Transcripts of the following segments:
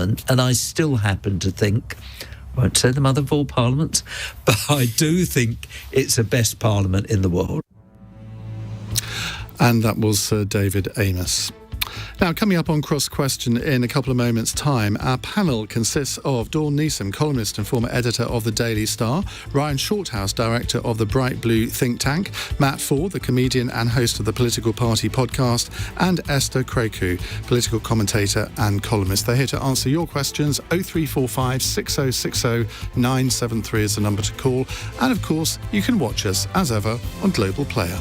parliament, and I still happen to think, I won't say the mother of all parliaments, but I do think it's the best parliament in the world. And that was Sir David Amess. Now, coming up on Cross Question in a couple of moments' time, our panel consists of Dawn Neesom, columnist and former editor of the Daily Star, Ryan Shorthouse, director of the Bright Blue think tank, Matt Forde, the comedian and host of the Political Party podcast, and Esther Krakue, political commentator and columnist. They're here to answer your questions. 0345 6060 973 is the number to call. And, of course, you can watch us, as ever, on Global Player.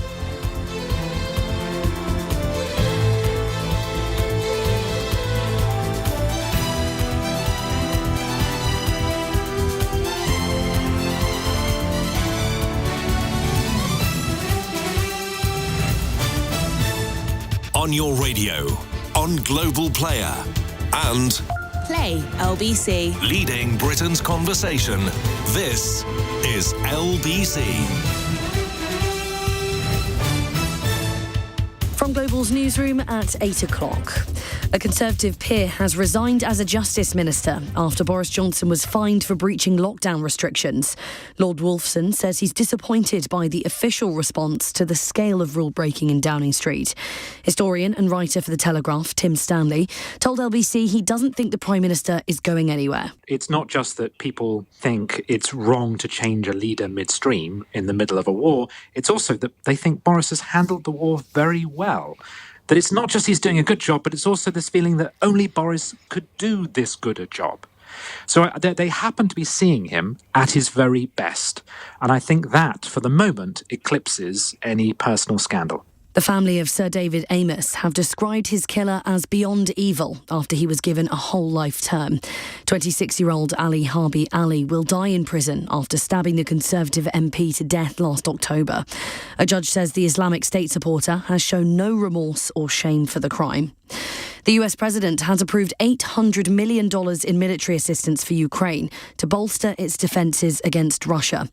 On your radio, on Global Player, and Play LBC. leading Britain's conversation. This is LBC. From Global's newsroom at 8 o'clock. A Conservative peer has resigned as a Justice Minister after Boris Johnson was fined for breaching lockdown restrictions. Lord Wolfson says he's disappointed by the official response to the scale of rule-breaking in Downing Street. Historian and writer for The Telegraph, Tim Stanley, told LBC he doesn't think the Prime Minister is going anywhere. It's not just that people think it's wrong to change a leader midstream in the middle of a war, it's also that they think Boris has handled the war very well. That it's not just he's doing a good job, but it's also this feeling that only Boris could do this good a job. So they happen to be seeing him at his very best. And I think that, for the moment, eclipses any personal scandal. The family of Sir David Amess have described his killer as beyond evil after he was given a whole life term. 26-year-old Ali Harbi Ali will die in prison after stabbing the Conservative MP to death last October. A judge says the Islamic State supporter has shown no remorse or shame for the crime. The US president has approved $800 million in military assistance for Ukraine to bolster its defences against Russia.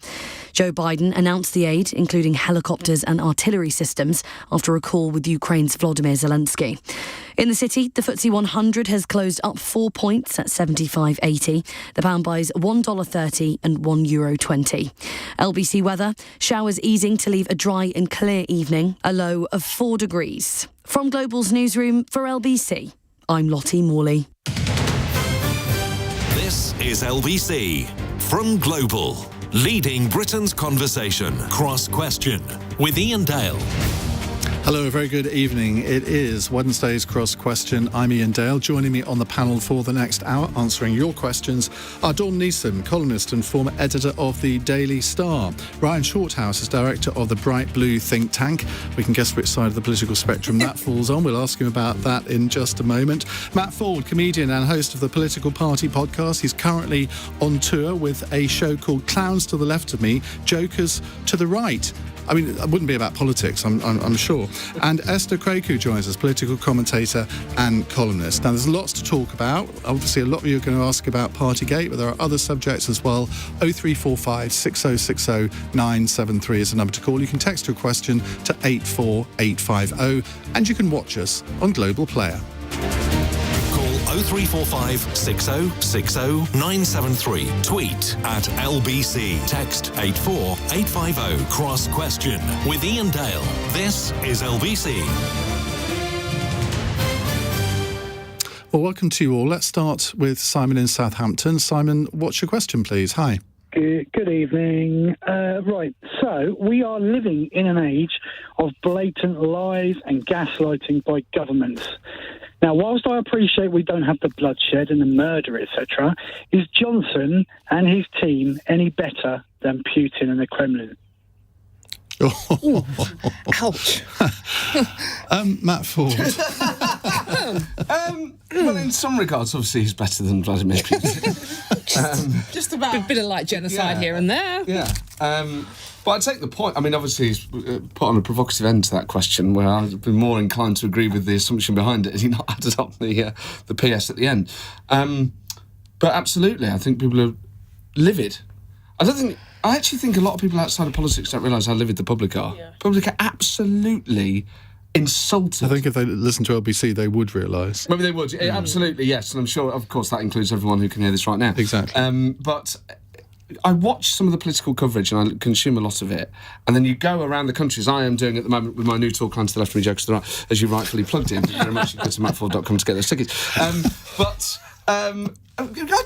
Joe Biden announced the aid, including helicopters and artillery systems, after a call with Ukraine's Volodymyr Zelensky. In the city, the FTSE 100 has closed up 4 points at 75.80. The pound buys $1.30 and €1.20. LBC weather, showers easing to leave a dry and clear evening, a low of 4 degrees. From Global's newsroom for LBC, I'm Lottie Morley. This is LBC. From Global, leading Britain's conversation. Cross Question with Iain Dale. Hello, a very good evening. It is Wednesday's Cross Question. I'm Iain Dale. Joining me on the panel for the next hour, answering your questions, are Dawn Neesom, columnist and former editor of the Daily Star. Ryan Shorthouse is director of the Bright Blue think tank. We can guess which side of the political spectrum that falls on. We'll ask him about that in just a moment. Matt Forde, comedian and host of the Political Party podcast. He's currently on tour with a show called Clowns to the Left of Me, Jokers to the Right. I mean, it wouldn't be about politics, I'm sure. And Esther Krakue joins us, political commentator and columnist. Now, there's lots to talk about. Obviously, a lot of you are going to ask about Partygate, but there are other subjects as well. 0345 6060 973 is the number to call. You can text your question to 84850, and you can watch us on Global Player. 0345 6060 973. Tweet at LBC. Text 84850. Cross Question with Iain Dale. This is LBC. Well, welcome to you all. Let's start with Simon in Southampton. Simon, what's your question, please? Hi. Good evening. Right, so we are living in an age of blatant lies and gaslighting by governments. Now, whilst I appreciate we don't have the bloodshed and the murder, etc., is Johnson and his team any better than Putin and the Kremlin? Ooh, ouch. Matt Forde. Well, in some regards, obviously, he's better than Vladimir Putin. Just about a bit of light genocide here and there. Yeah. But I take the point. I mean, obviously, he's put on a provocative end to that question, where I'd be more inclined to agree with the assumption behind it, as he not added up the PS at the end. But absolutely, I think people are livid. I actually think a lot of people outside of politics don't realise how livid the public are. Yeah. Public are absolutely insulted. I think if they listened to LBC, they would realise. Maybe they would. Absolutely, yes. And I'm sure, of course, that includes everyone who can hear this right now. Exactly. But I watch some of the political coverage and I consume a lot of it. And then you go around the country, as I am doing at the moment with my new talk line to the left and me jokes to the right, as you rightfully plugged in. Thank you very much. You go to mattford.com to get those tickets. I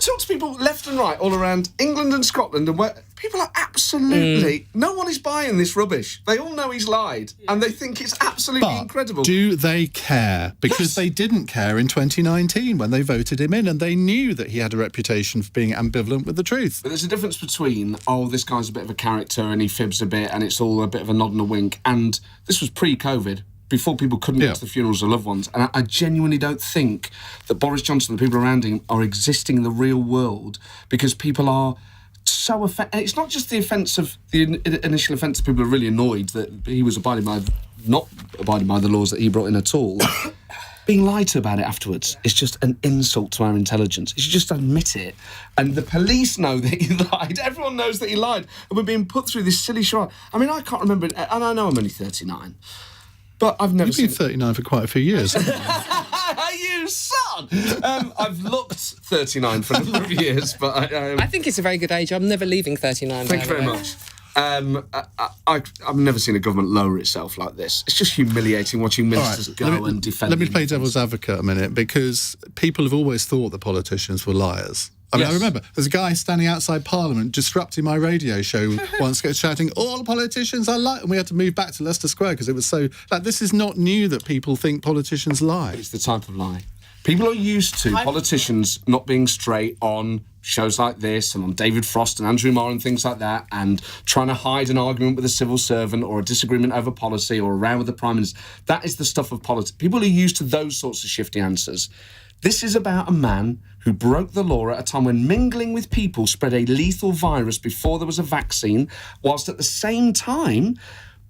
talk to people left and right all around England and Scotland, and where people are absolutely... No one is buying this rubbish. They all know he's lied, and they think it's absolutely incredible. Do they care? Because they didn't care in 2019 when they voted him in, and they knew that he had a reputation for being ambivalent with the truth. But there's a difference between, this guy's a bit of a character and he fibs a bit and it's all a bit of a nod and a wink, and this was pre-COVID, before people couldn't get to the funerals of loved ones. And I genuinely don't think that Boris Johnson and the people around him are existing in the real world, because people are so offended. It's not just the offence of the initial offence. People are really annoyed that he was not abiding by the laws that he brought in at all. Being lied to about it afterwards is just an insult to our intelligence. You should just admit it. And the police know that he lied. Everyone knows that he lied. And we're being put through this silly charade. I mean, I can't remember, and I know I'm only 39. But I've never You've been 39 for quite a few years, haven't you? You son! I've looked 39 for a number of years, but I think it's a very good age. I'm never leaving 39. Thank you very much. I've never seen a government lower itself like this. It's just humiliating watching ministers go and defend. Let me play devil's advocate a minute, because people have always thought that politicians were liars. I mean, I remember there's a guy standing outside Parliament disrupting my radio show once, shouting, all politicians are liars. And we had to move back to Leicester Square because it was so... this is not new that people think politicians lie. It's the type of lie. People are used to politicians not being straight on shows like this and on David Frost and Andrew Marr and things like that, and trying to hide an argument with a civil servant or a disagreement over policy or a row with the Prime Minister. That is the stuff of politics. People are used to those sorts of shifty answers. This is about a man who broke the law at a time when mingling with people spread a lethal virus before there was a vaccine, whilst at the same time,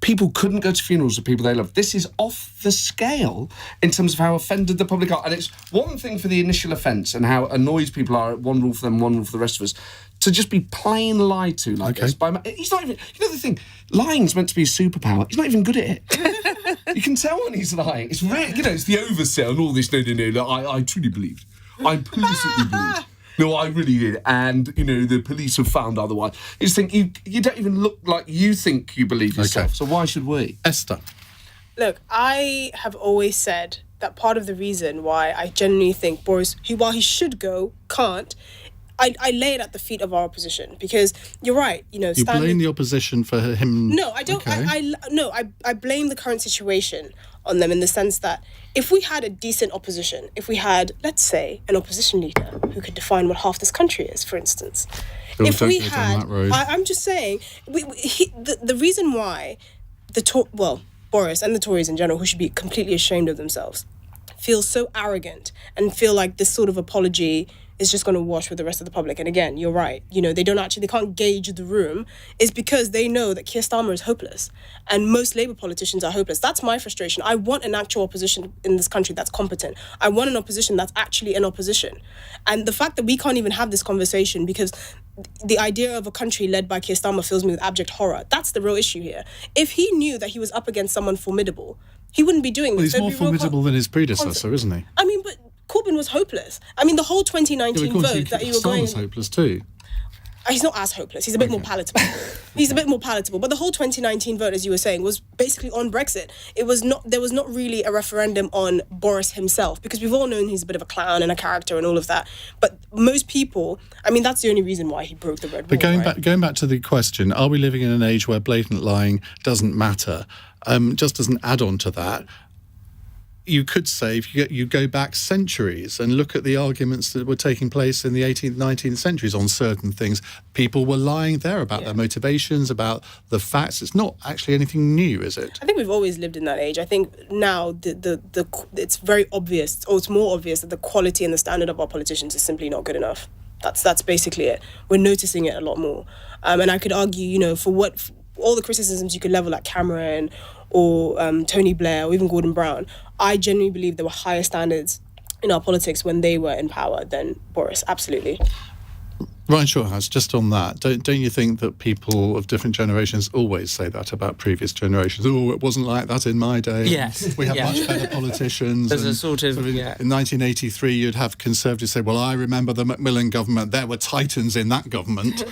people couldn't go to funerals of people they loved. This is off the scale in terms of how offended the public are. And it's one thing for the initial offence and how annoyed people are at one rule for them, one rule for the rest of us, to just be plain lied to like this. He's not even... You know the thing, lying's meant to be a superpower. He's not even good at it. You can tell when he's lying. It's really, it's the oversell and all this. No, I truly believed. I implicitly believed. No, I really did. And, the police have found otherwise. You just think you don't even look like you think you believe yourself. Okay. So why should we? Esther. Look, I have always said that part of the reason why I genuinely think Boris, while he should go, can't, I lay it at the feet of our opposition, because you're right, You blame the opposition for him... No, I don't. Okay. I blame the current situation on them in the sense that if we had a decent opposition, if we had, let's say, an opposition leader who could define what half this country is, for instance. If we had... I'm just saying, the reason why Boris and the Tories in general, who should be completely ashamed of themselves, feel so arrogant and feel like this sort of apology is just going to wash with the rest of the public. And again, you're right. They can't gauge the room, is because they know that Keir Starmer is hopeless. And most Labour politicians are hopeless. That's my frustration. I want an actual opposition in this country that's competent. I want an opposition that's actually an opposition. And the fact that we can't even have this conversation because the idea of a country led by Keir Starmer fills me with abject horror. That's the real issue here. If he knew that he was up against someone formidable, he wouldn't be doing this. He's more formidable than his predecessor, isn't he? I mean, but Corbyn was hopeless. I mean, the whole 2019 vote that you were going... Starmer's hopeless too. He's not as hopeless. He's a bit more palatable. He's a bit more palatable. But the whole 2019 vote, as you were saying, was basically on Brexit. There was not really a referendum on Boris himself, because we've all known he's a bit of a clown and a character and all of that. But most people, I mean, that's the only reason why he broke the red wall. But going back to the question, are we living in an age where blatant lying doesn't matter? Just as an add-on to that, you could say, if you go back centuries and look at the arguments that were taking place in the 18th, 19th centuries on certain things, people were lying there about their motivations, about the facts. It's not actually anything new, is it? I think we've always lived in that age. I think now it's very obvious, or it's more obvious, that the quality and the standard of our politicians is simply not good enough. That's basically it. We're noticing it a lot more. And I could argue, for all the criticisms you could level at Cameron or Tony Blair or even Gordon Brown, I genuinely believe there were higher standards in our politics when they were in power than Boris. Absolutely. Ryan Shorthouse, just on that, don't you think that people of different generations always say that about previous generations? Oh, it wasn't like that in my day. Yes. We have much better politicians. There's a sort of... in 1983, you'd have Conservatives say, well, I remember the Macmillan government. There were titans in that government.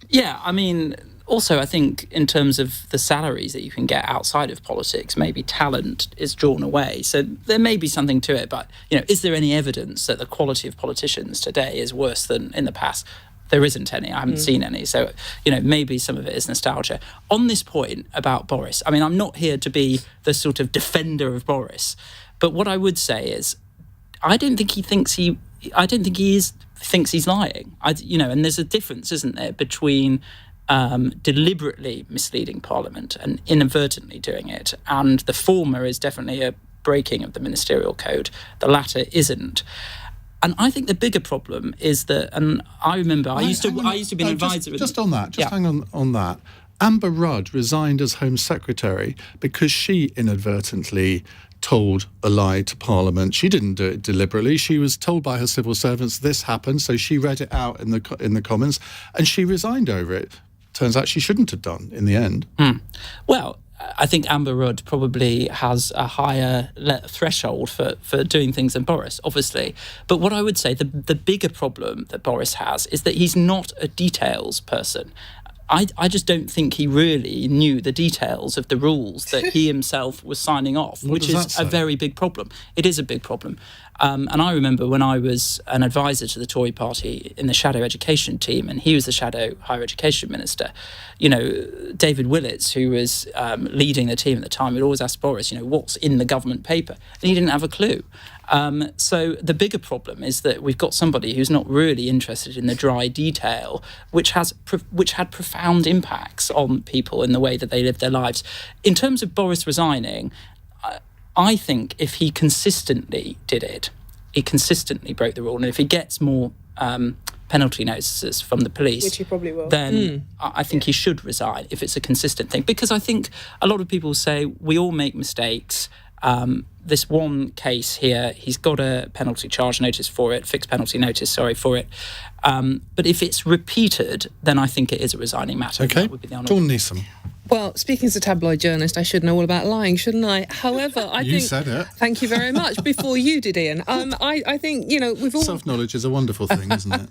Yeah, I mean... Also, I think in terms of the salaries that you can get outside of politics, maybe talent is drawn away. So there may be something to it, but, is there any evidence that the quality of politicians today is worse than in the past? There isn't any. I haven't seen any. So, maybe some of it is nostalgia. On this point about Boris, I mean, I'm not here to be the sort of defender of Boris, but what I would say is I don't think he thinks he's lying. And there's a difference, isn't there, between... deliberately misleading Parliament and inadvertently doing it. And the former is definitely a breaking of the Ministerial Code. The latter isn't. And I think the bigger problem is that, and I remember I used to be an advisor. Just on that, hang on that. Amber Rudd resigned as Home Secretary because she inadvertently told a lie to Parliament. She didn't do it deliberately. She was told by her civil servants this happened, so she read it out in the Commons, and she resigned over it. Turns out she shouldn't have done in the end. Well, I think Amber Rudd probably has a higher threshold for doing things than Boris, obviously. But what I would say, the bigger problem that Boris has is that he's not a details person. I just don't think he really knew the details of the rules that he himself was signing off, which is a very big problem. It is a big problem. And I remember when I was an advisor to the Tory party in the shadow education team, and he was the shadow higher education minister, David Willits, who was leading the team at the time, would always ask Boris, what's in the government paper? And he didn't have a clue. So the bigger problem is that we've got somebody who's not really interested in the dry detail, which had profound impacts on people in the way that they live their lives. In terms of Boris resigning, I think if he consistently did it, he consistently broke the rule, and if he gets more penalty notices from the police, which he probably will, then I think he should resign if it's a consistent thing. Because I think a lot of people say we all make mistakes. This one case here, he's got a penalty charge notice for it, fixed penalty notice, for it. But if it's repeated, then I think it is a resigning matter. Okay, that would be the Dawn Neesom. Well, speaking as a tabloid journalist, I should know all about lying, shouldn't I? However, I think... You said it. Thank you very much. Before you did, Iain. I think, we've all... Self-knowledge is a wonderful thing, isn't it?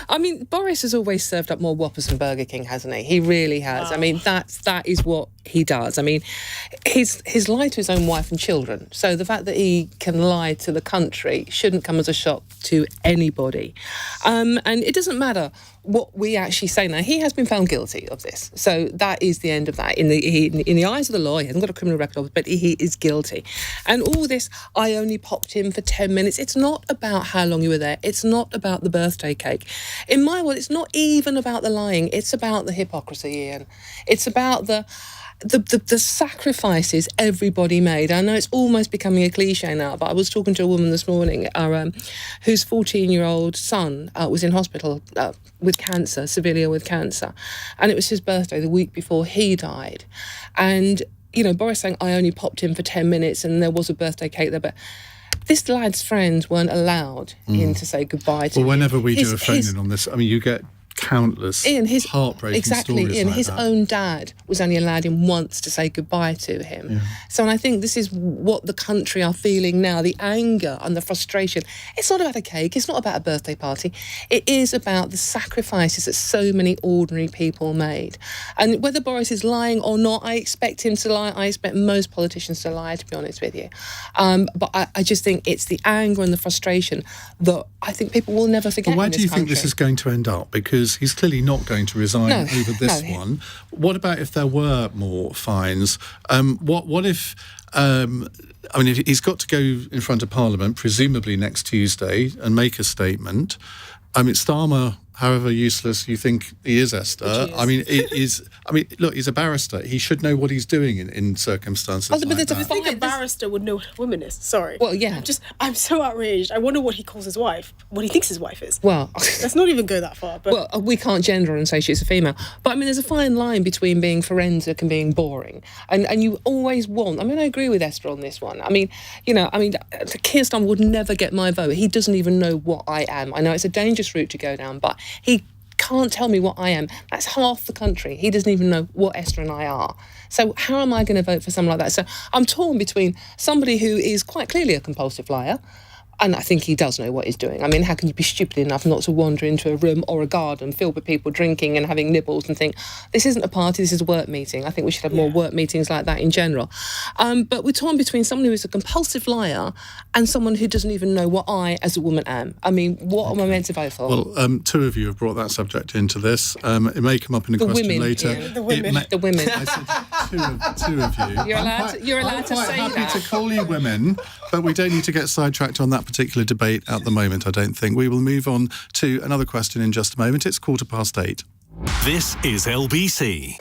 I mean, Boris has always served up more Whoppers than Burger King, hasn't he? He really has. I mean, that is what he does. I mean, his lie to his own wife and children. So the fact that he can lie to the country shouldn't come as a shock to anybody. And it doesn't matter what we actually say now. He has been found guilty of this, so that is the end of that. In the eyes of the law, he hasn't got a criminal record, but he is guilty. And all this, I only popped in for 10 minutes. It's not about how long you were there. It's not about the birthday cake. In my world, it's not even about the lying. It's about the hypocrisy, Iain. It's about the sacrifices everybody made. I know it's almost becoming a cliche now, but I was talking to a woman this morning whose 14-year-old son was in hospital with cancer, severely ill with cancer, and it was his birthday the week before he died. And Boris saying, I only popped in for 10 minutes and there was a birthday cake there, but this lad's friends weren't allowed in to say goodbye to him. Well, whenever we do a phone-in on this, I mean, you get countless heartbreaking stories Iain, like his that. own dad was only allowed in once to say goodbye to him. Yeah. So, and I think this is what the country are feeling now, the anger and the frustration. It's not about a cake, it's not about a birthday party. It is about the sacrifices that so many ordinary people made. And whether Boris is lying or not, I expect him to lie. I expect most politicians to lie, to be honest with you. But I just think it's the anger and the frustration that I think people will never forget. But where do you think this is going to end up? Because he's clearly not going to resign over this one. What about if there were more fines? What if... if he's got to go in front of Parliament, presumably next Tuesday, and make a statement. Starmer, however useless you think he is, Esther, look, he's a barrister. He should know what he's doing in circumstances like that. I think a barrister would know what a woman is. Sorry. Well, yeah. I'm so outraged. I wonder what he calls his wife, what he thinks his wife is. Well... Let's not even go that far. But... Well, we can't gender and say she's a female. But, there's a fine line between being forensic and being boring. And you always want... I agree with Esther on this one. Keir Starmer would never get my vote. He doesn't even know what I am. I know it's a dangerous route to go down, but he can't tell me what I am. That's half the country. He doesn't even know what Esther and I are. So how am I going to vote for someone like that? So I'm torn between somebody who is quite clearly a compulsive liar, and I think he does know what he's doing. I mean, how can you be stupid enough not to wander into a room or a garden filled with people drinking and having nibbles and think, this isn't a party, this is a work meeting. I think we should have more work meetings like that in general. But we're torn between someone who is a compulsive liar and someone who doesn't even know what I, as a woman, am. I mean, what am I meant to vote for? Well, two of you have brought that subject into this. It may come up in a question women, later. yeah. The women. I said two of you. You're allowed to say I'm quite that. happy to call you women, but we don't need to get sidetracked on that particular debate at the moment, I don't think. We will move on to another question in just a moment. It's 8:15. This is LBC.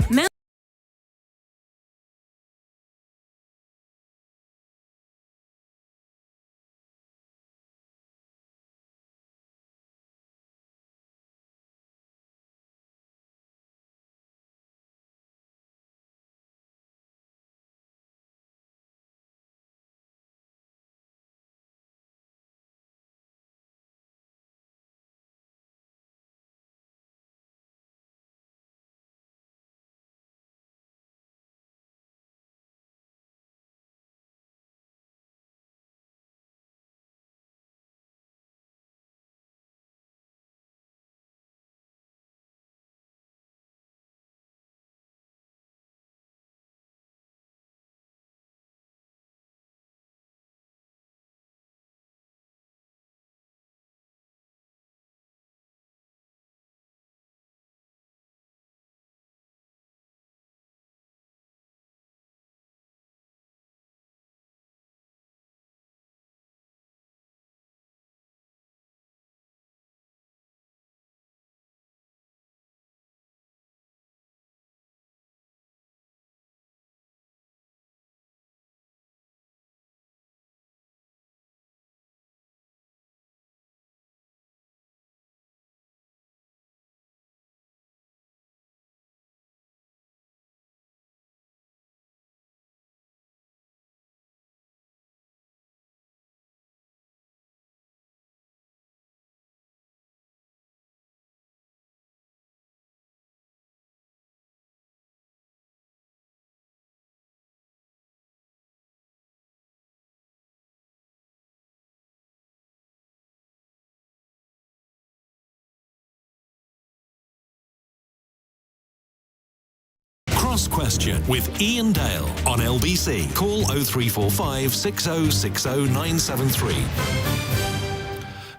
Cross Question with Iain Dale on LBC. Call 0345 6060 973.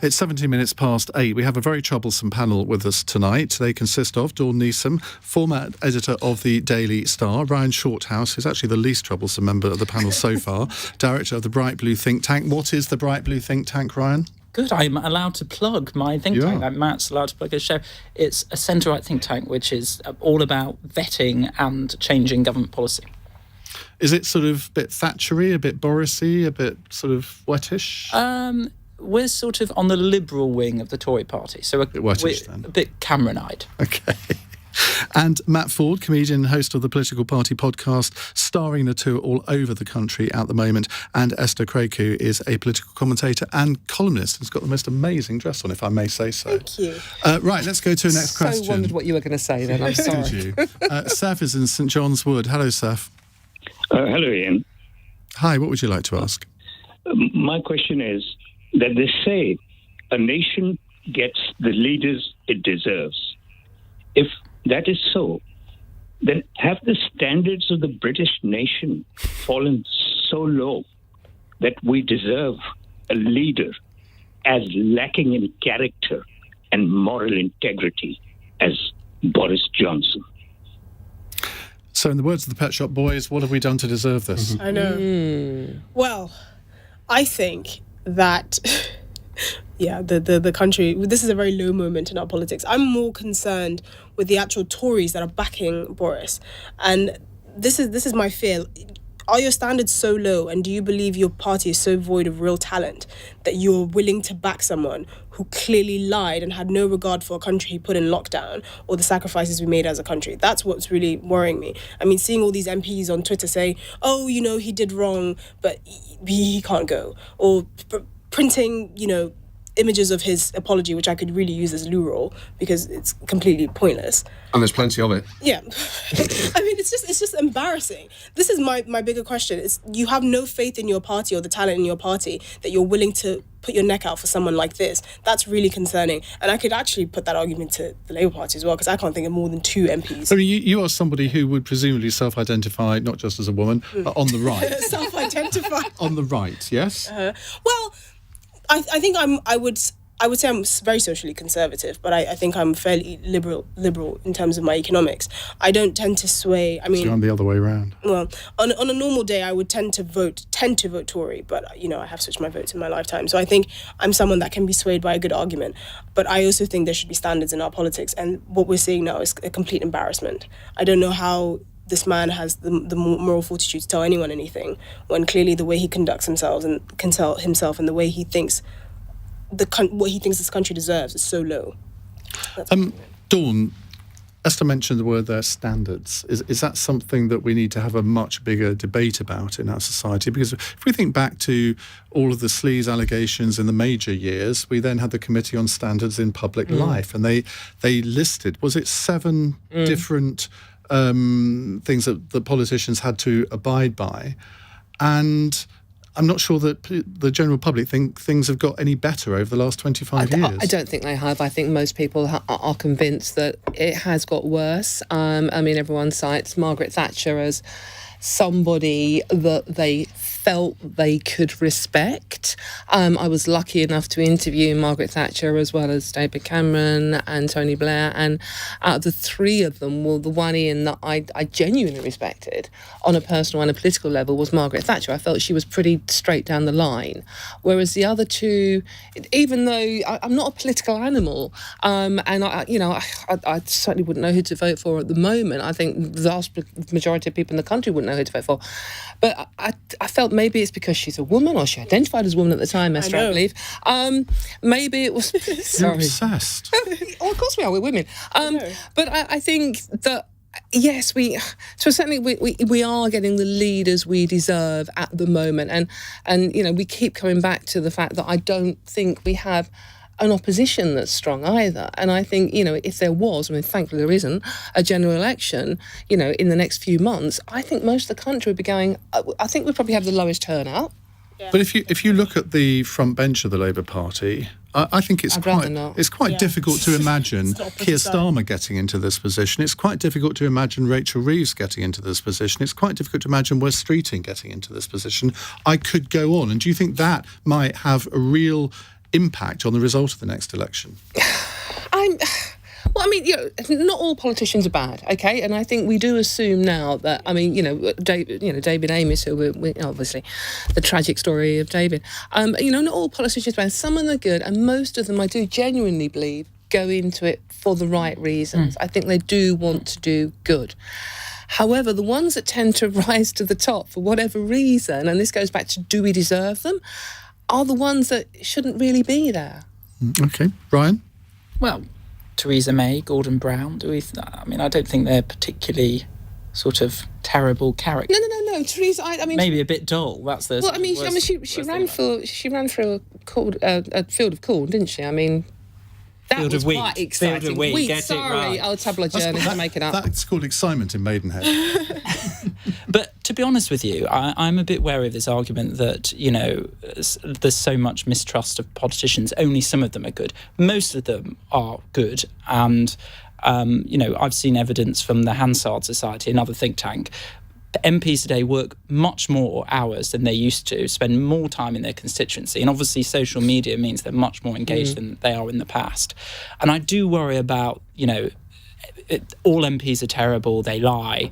It's 17 minutes past 8. We have a very troublesome panel with us tonight. They consist of Dawn Neesom, former editor of the Daily Star, Ryan Shorthouse, who's actually the least troublesome member of the panel so far, director of the Bright Blue think tank. What is the Bright Blue think tank, Ryan? Good, I'm allowed to plug my think tank. Matt's allowed to plug his show. It's a centre-right think tank, which is all about vetting and changing government policy. Is it sort of a bit Thatchery, a bit Borisy, a bit sort of wettish? We're sort of on the liberal wing of the Tory party, so we're a bit Cameronite. Okay. And Matt Forde, comedian, host of the Political Party podcast, starring the two all over the country at the moment. And Esther Krakue is a political commentator and columnist. Has got the most amazing dress on, if I may say so. Thank you. Right, let's go to the next question. I wondered what you were going to say then, I'm sorry. Did you? Seth is in St John's Wood. Hello, Seth. Hello, Ian. Hi, what would you like to ask? My question is that they say a nation gets the leaders it deserves. If that is so, then have the standards of the British nation fallen so low that we deserve a leader as lacking in character and moral integrity as Boris Johnson? So, in the words of the Pet Shop Boys, what have we done to deserve this? I know. Well, I think that... Yeah, the country, this is a very low moment in our politics. I'm more concerned with the actual Tories that are backing Boris. And this is my fear. Are your standards so low, and do you believe your party is so void of real talent that you're willing to back someone who clearly lied and had no regard for a country he put in lockdown or the sacrifices we made as a country? That's what's really worrying me. I mean, seeing all these MPs on Twitter say, oh, he did wrong, but he can't go. Or printing, images of his apology, which I could really use as loo roll because it's completely pointless. And there's plenty of it. Yeah. I mean, it's just embarrassing. This is my bigger question. Is you have no faith in your party or the talent in your party that you're willing to put your neck out for someone like this. That's really concerning. And I could actually put that argument to the Labour Party as well, because I can't think of more than 2 MPs. I mean, you are somebody who would presumably self-identify not just as a woman, but on the right. Self-identify. On the right, yes? Well, I think I would say I'm very socially conservative, but I think I'm fairly liberal in terms of my economics. I don't tend to sway. I mean, so I'm the other way around. Well, on a normal day, I would tend to vote Tory, but I have switched my votes in my lifetime. So I think I'm someone that can be swayed by a good argument. But I also think there should be standards in our politics, and what we're seeing now is a complete embarrassment. I don't know how this man has the moral fortitude to tell anyone anything when clearly the way he conducts himself and the way he thinks what he thinks this country deserves is so low. Dawn, Esther mentioned the word there, standards. Is that something that we need to have a much bigger debate about in our society? Because if we think back to all of the sleaze allegations in the major years, we then had the Committee on Standards in Public Life, and they listed, was it 7 different things that the politicians had to abide by? And I'm not sure that the general public think things have got any better over the last 25 years. I don't think they have. I think most people are convinced that it has got worse. I mean, everyone cites Margaret Thatcher as somebody that they felt they could respect. I was lucky enough to interview Margaret Thatcher as well as David Cameron and Tony Blair, and out of the 3 of them, well, the one Ian that I genuinely respected on a personal and a political level was Margaret Thatcher. I felt she was pretty straight down the line, whereas the other 2, even though I'm not a political animal, and I certainly wouldn't know who to vote for at the moment. I think the vast majority of people in the country wouldn't know who to vote for, but I felt maybe it's because she's a woman, or she identified as a woman at the time, Esther, I believe. Maybe it was... Sorry. You're obsessed. Oh, of course we are, we're women. But I think that, yes, certainly we are getting the leaders we deserve at the moment. And we keep coming back to the fact that I don't think we have an opposition that's strong either. And I think, if there was, thankfully there isn't, a general election, in the next few months, I think most of the country would be going, I think we'd probably have the lowest turnout. Yeah. But if you look at the front bench of the Labour Party, I think it's quite difficult to imagine Keir Starmer getting into this position. It's quite difficult to imagine Rachel Reeves getting into this position. It's quite difficult to imagine Wes Streeting getting into this position. I could go on. And do you think that might have a real impact on the result of the next election? Not all politicians are bad, okay? And I think we do assume now that, David Amos, who we obviously, the tragic story of David, not all politicians are bad. Some of them are good, and most of them, I do genuinely believe, go into it for the right reasons. I think they do want to do good. However, the ones that tend to rise to the top for whatever reason, and this goes back to do we deserve them, are the ones that shouldn't really be there. Okay. Brian? Well, Theresa May, Gordon Brown, I don't think they're particularly sort of terrible characters. No, Theresa, maybe a bit dull. That's the... Well, she ran through a field of corn, didn't she? That was quite exciting. Field of wheat, get sorry, it right. I'll tabloid journalist, make it up. That's called excitement in Maidenhead. But to be honest with you, I'm a bit wary of this argument that, there's so much mistrust of politicians. Only some of them are good. Most of them are good. And, I've seen evidence from the Hansard Society, another think tank. MPs today work much more hours than they used to, spend more time in their constituency. And obviously social media means they're much more engaged than they are in the past. And I do worry about, all MPs are terrible, they lie.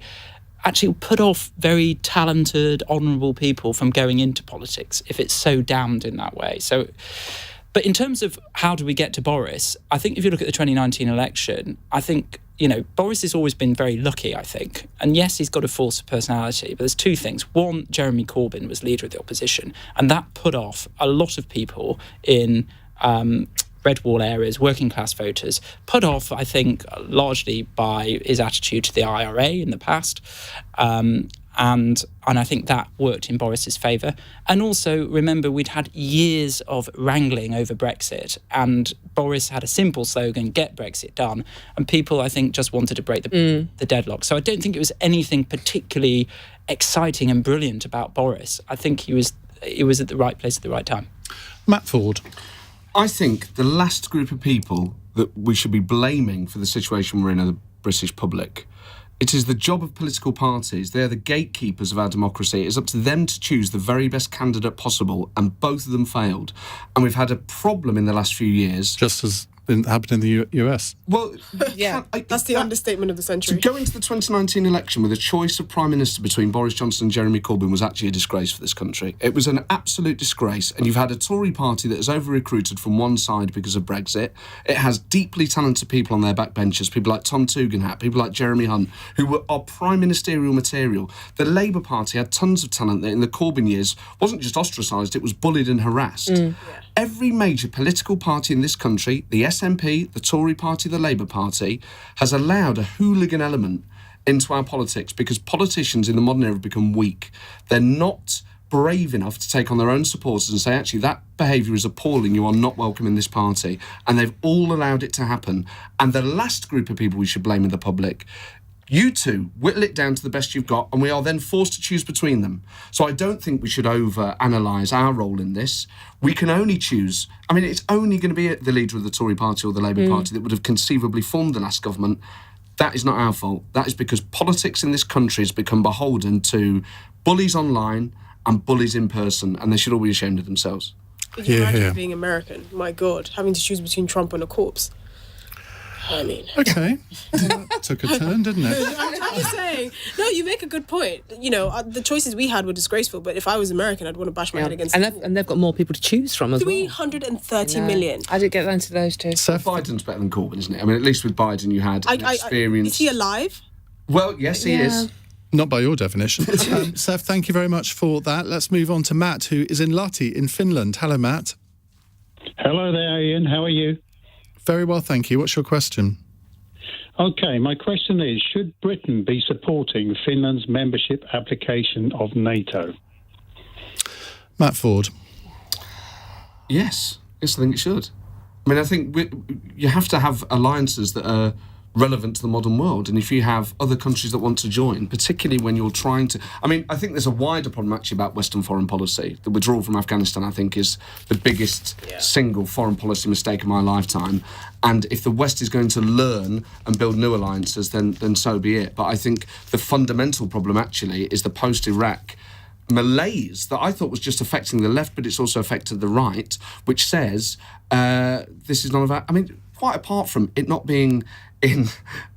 Actually put off very talented, honourable people from going into politics if it's so damned in that way. So, but in terms of how do we get to Boris, I think if you look at the 2019 election, I think, Boris has always been very lucky, I think. And yes, he's got a force of personality, but there's 2 things. One, Jeremy Corbyn was leader of the opposition, and that put off a lot of people in red wall areas, working class voters, put off, I think, largely by his attitude to the IRA in the past. And I think that worked in Boris's favour. And also, remember, we'd had years of wrangling over Brexit, and Boris had a simple slogan, get Brexit done. And people, I think, just wanted to break the deadlock. So I don't think it was anything particularly exciting and brilliant about Boris. I think he was at the right place at the right time. Matt Forde. I think the last group of people that we should be blaming for the situation we're in are the British public. It is the job of political parties. They are the gatekeepers of our democracy. It is up to them to choose the very best candidate possible, and both of them failed. And we've had a problem in the last few years. Just as happened in the US. Well, yeah, that's the understatement of the century. To go into the 2019 election with a choice of Prime Minister between Boris Johnson and Jeremy Corbyn was actually a disgrace for this country. It was an absolute disgrace, and you've had a Tory party that has over-recruited from one side because of Brexit. It has deeply talented people on their backbenchers, people like Tom Tugendhat, people like Jeremy Hunt, who are prime ministerial material. The Labour Party had tons of talent that in the Corbyn years wasn't just ostracised, it was bullied and harassed. Every major political party in this country, the SNP, the Tory party, the Labour Party, has allowed a hooligan element into our politics because politicians in the modern era have become weak. They're not brave enough to take on their own supporters and say, actually, that behaviour is appalling, you are not welcome in this party. And they've all allowed it to happen. And the last group of people we should blame in the public, you two whittle it down to the best you've got, and we are then forced to choose between them. So I don't think we should over-analyse our role in this. We can only choose. I mean, it's only going to be the leader of the Tory party or the Labour Party that would have conceivably formed the last government. That is not our fault. That is because politics in this country has become beholden to bullies online and bullies in person, and they should all be ashamed of themselves. Could you imagine being American? My God, having to choose between Trump and a corpse. I mean... OK. Took a turn, didn't it? I'm just saying. No, you make a good point. You know, the choices we had were disgraceful, but if I was American, I'd want to bash my head against them. And they've got more people to choose from as well. 330 million. I did get into those two. So Biden's better than Corbyn, isn't it? I mean, at least with Biden you had experience... Is he alive? Well, yes, he is. Not by your definition. Seth, thank you very much for that. Let's move on to Matt, who is in Lahti in Finland. Hello, Matt. Hello there, Ian. How are you? Very well, thank you. What's your question? OK, my question is, should Britain be supporting Finland's membership application of NATO? Matt Forde. Yes, I think it should. I mean, I think you have to have alliances that are relevant to the modern world, and if you have other countries that want to join, particularly when you're trying to... I mean, I think there's a wider problem actually about Western foreign policy. The withdrawal from Afghanistan, I think, is the biggest single foreign policy mistake of my lifetime, and if the West is going to learn and build new alliances, then so be it. But I think the fundamental problem actually is the post-Iraq malaise that I thought was just affecting the left, but it's also affected the right, which says this is none of our... I mean, quite apart from it not being in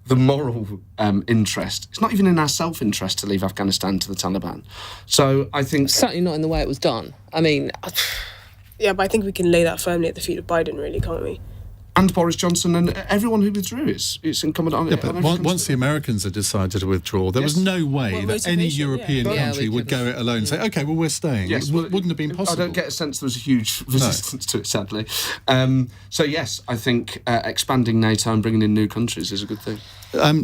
the moral interest, it's not even in our self-interest to leave Afghanistan to the Taliban. So I think... Certainly not in the way it was done. I mean... Yeah, but I think we can lay that firmly at the feet of Biden, really, can't we? And Boris Johnson and everyone who withdrew. It's incumbent on... Yeah, but once the Americans had decided to withdraw, there was no way that any European country would go it alone and say, OK, well, we're staying. Yes, it wouldn't have been possible. I don't get a sense there was a huge resistance to it, sadly. So, yes, I think expanding NATO and bringing in new countries is a good thing.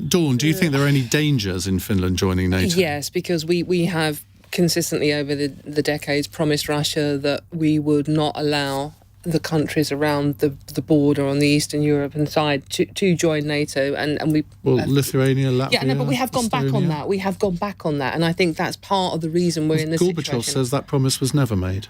Dawn, do you think there are any dangers in Finland joining NATO? Yes, because we have consistently over the decades promised Russia that we would not allow the countries around the border on the Eastern European side to join NATO, and we... Well, Lithuania, Latvia... Yeah, no, but we have gone back on that. We have gone back on that, and I think that's part of the reason we're in this Gorbachev situation. says that promise was never made.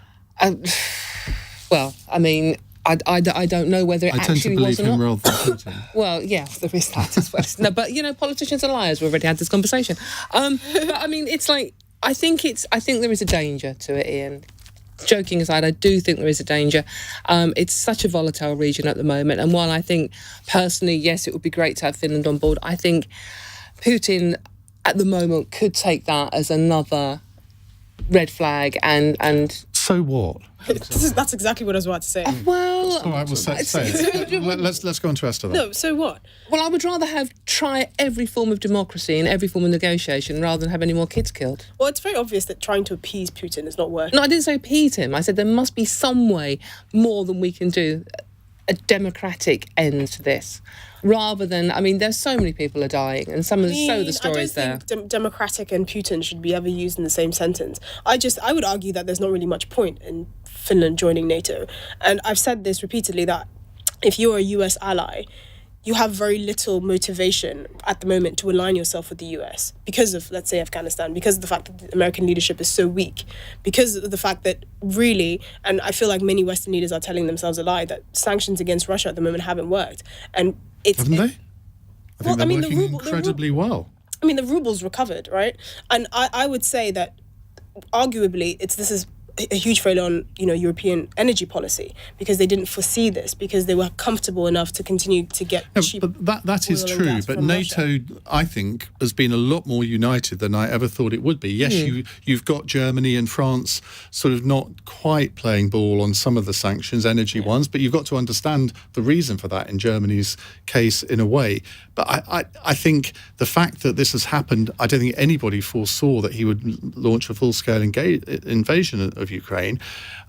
Well, I mean... I don't know whether it actually was or not. I tend to believe him rather than Putin. Well, yeah, there is that as well. No, but, you know, politicians are liars. We've already had this conversation. But, I mean, it's like... I think there is a danger to it, Ian. Joking aside, I do think there is a danger. It's such a volatile region at the moment, and while I think personally, yes, it would be great to have Finland on board, I think Putin at the moment could take that as another red flag and so what? That's exactly what I was about to say. Well, all right, well, say it. Let's go on to Esther then. No, so what? Well, I would rather try every form of democracy and every form of negotiation rather than have any more kids killed. Well, it's very obvious that trying to appease Putin is not working. No, I didn't say appease him. I said there must be some way more than we can do. a democratic end to this, rather than, I mean, there's so many people are dying, and so the stories there. I don't think democratic and Putin should be ever used in the same sentence. I would argue that there's not really much point in Finland joining NATO. And I've said this repeatedly, that if you're a US ally, you have very little motivation at the moment to align yourself with the US because of, let's say, Afghanistan, because of the fact that the American leadership is so weak, because of the fact that really, and I feel like many Western leaders are telling themselves a lie, that sanctions against Russia at the moment haven't worked. And haven't they? I think they're working incredibly well. I mean, the ruble's recovered, right? And I would say that arguably this is a huge failure on European energy policy, because they didn't foresee this, because they were comfortable enough to continue to get cheap. But that is true. But NATO, Russia, I think, has been a lot more united than I ever thought it would be. Yes, you've got Germany and France sort of not quite playing ball on some of the sanctions, energy ones, but you've got to understand the reason for that in Germany's case in a way. But I think the fact that this has happened, I don't think anybody foresaw that he would launch a full-scale invasion of Ukraine.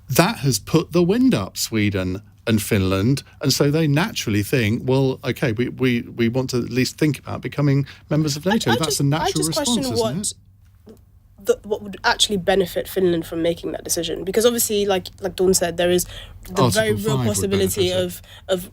That has put the wind up Sweden and Finland, and so they naturally think, well, okay, we want to at least think about becoming members of NATO. That's a natural response, isn't it? What would actually benefit Finland from making that decision? Because obviously, like Dawn said, there is the very real possibility of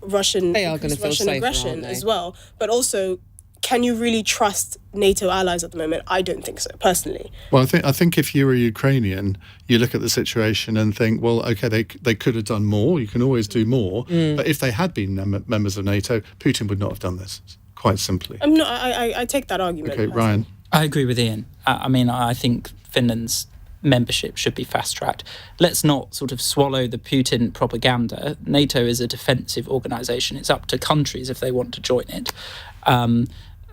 Russian aggression as well. But also, can you really trust NATO allies at the moment? I don't think so, personally. Well, I think if you're a Ukrainian, you look at the situation and think, well, okay, they could have done more. You can always do more. But if they had been members of NATO, Putin would not have done this, quite simply. I take that argument. Okay, Ryan. I agree with Ian. I mean, I think Finland's membership should be fast-tracked. Let's not sort of swallow the Putin propaganda. NATO is a defensive organisation. It's up to countries if they want to join it.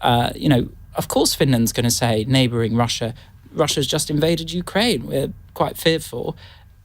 Of course Finland's going to say, neighbouring Russia's just invaded Ukraine. We're quite fearful.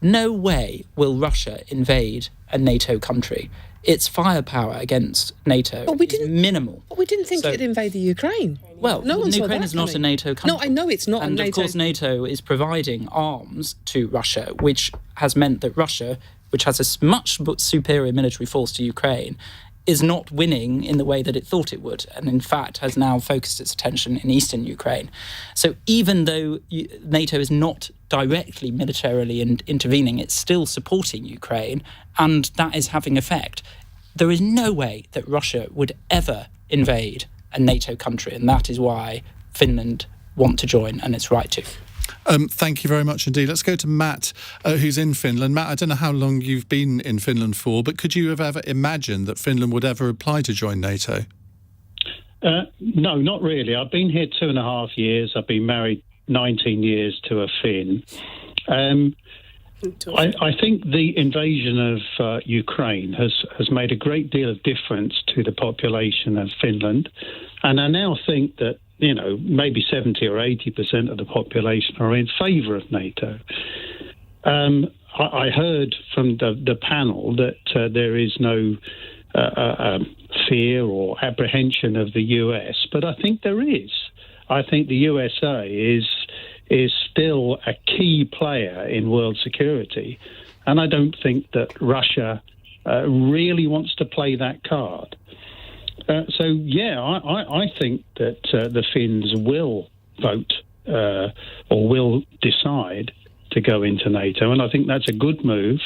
No way will Russia invade a NATO country. Its firepower against NATO is minimal. But we didn't think it'd invade the Ukraine. Well, Ukraine is not a NATO country. No, I know it's not. And of course, NATO is providing arms to Russia, which has meant that Russia, which has a much superior military force to Ukraine, is not winning in the way that it thought it would, and in fact has now focused its attention in eastern Ukraine. So even though NATO is not directly militarily intervening, it's still supporting Ukraine, and that is having effect. There is no way that Russia would ever invade a NATO country, and that is why Finland want to join, and it's right to. Thank you very much indeed. Let's go to Matt, who's in Finland. Matt, I don't know how long you've been in Finland for, but could you have ever imagined that Finland would ever apply to join NATO? No, not really. I've been here 2.5 years. I've been married 19 years to a Finn. I think the invasion of Ukraine has made a great deal of difference to the population of Finland. And I now think that, maybe 70 or 80% of the population are in favour of NATO. I heard from the panel that there is no fear or apprehension of the US, but I think there is. I think the USA is still a key player in world security, and I don't think that Russia really wants to play that card. I think that the Finns will vote or will decide to go into NATO, and I think that's a good move.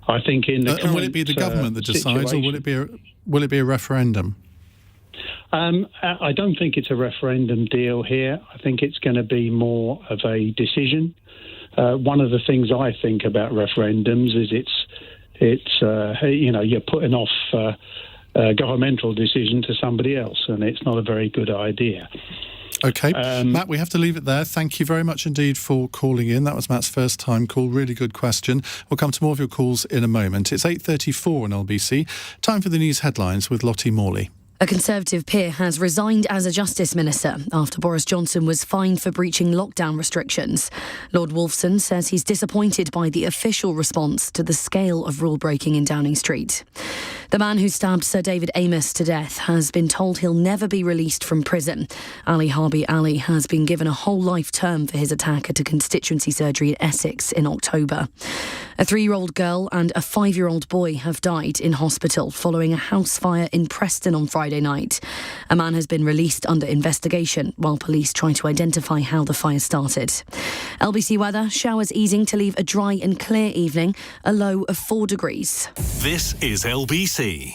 I think in the and will it be the government that decides, or will it be a referendum? I don't think it's a referendum deal here. I think it's going to be more of a decision. One of the things I think about referendums is it's you're putting off a governmental decision to somebody else, and it's not a very good idea. Okay, Matt, we have to leave it there. Thank you very much indeed for calling in. That was Matt's first time call. Really good question. We'll come to more of your calls in a moment. It's 8:34 on LBC. Time for the news headlines with Lottie Morley. A Conservative peer has resigned as a Justice Minister after Boris Johnson was fined for breaching lockdown restrictions. Lord Wolfson says he's disappointed by the official response to the scale of rule-breaking in Downing Street. The man who stabbed Sir David Amess to death has been told he'll never be released from prison. Ali Harbi Ali has been given a whole life term for his attack at a constituency surgery in Essex in October. A 3-year-old girl and a 5-year-old boy have died in hospital following a house fire in Preston on Friday night. A man has been released under investigation while police try to identify how the fire started. LBC weather, showers easing to leave a dry and clear evening, a low of 4 degrees. This is LBC.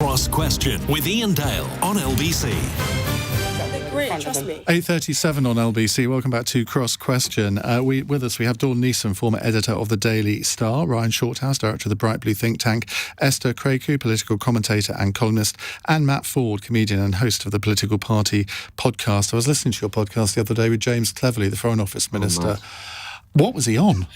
Cross Question with Iain Dale on LBC. Great, trust me. 8:37 on LBC. Welcome back to Cross Question. With us we have Dawn Neesom, former editor of the Daily Star, Ryan Shorthouse, director of the Bright Blue think tank, Esther Krakue, political commentator and columnist, and Matt Forde, comedian and host of the Political Party podcast. I was listening to your podcast the other day with James Cleverly, the Foreign Office Minister. What was he on?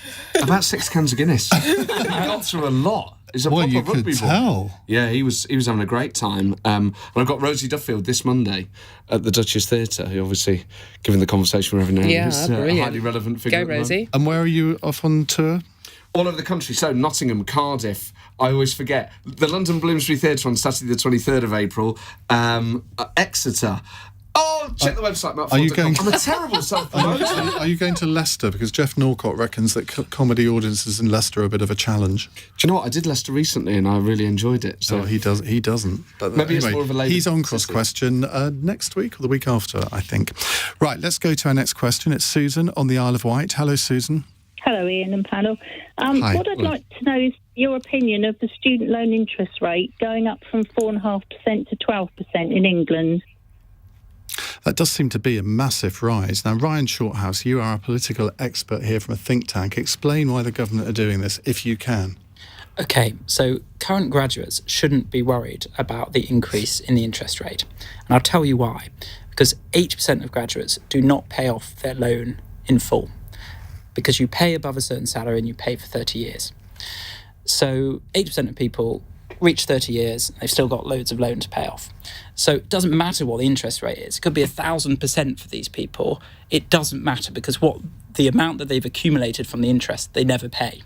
About 6 cans of Guinness. He got through a lot. He's a proper you rugby could ball. tell. Yeah, he was having a great time. And I've got Rosie Duffield this Monday at the Duchess Theatre, who obviously, given the conversation we're having now, is a highly relevant figure. Go, Rosie. And where are you off on tour? All over the country. So Nottingham, Cardiff, I always forget. The London Bloomsbury Theatre on Saturday the 23rd of April. Exeter. Oh, check the website, Matt. Are you going? I'm a terrible self-promoter. Are you going to Leicester? Because Jeff Norcott reckons that comedy audiences in Leicester are a bit of a challenge. Do you know what? I did Leicester recently, and I really enjoyed it. So he doesn't. But maybe it's more of a labour. He's on Cross Question next week or the week after, I think. Right, let's go to our next question. It's Susan on the Isle of Wight. Hello, Susan. Hello, Ian and panel. Hi. What I'd like to know is your opinion of the student loan interest rate going up from 4.5% to 12% in England. That does seem to be a massive rise. Now, Ryan Shorthouse, you are a political expert here from a think tank. Explain why the government are doing this, if you can. Okay, so current graduates shouldn't be worried about the increase in the interest rate. And I'll tell you why. Because 80% of graduates do not pay off their loan in full. Because you pay above a certain salary and you pay for 30 years. So 80% of people reach 30 years, they've still got loads of loan to pay off. So it doesn't matter what the interest rate is. It could be 1,000% for these people. It doesn't matter because the amount that they've accumulated from the interest, they never pay.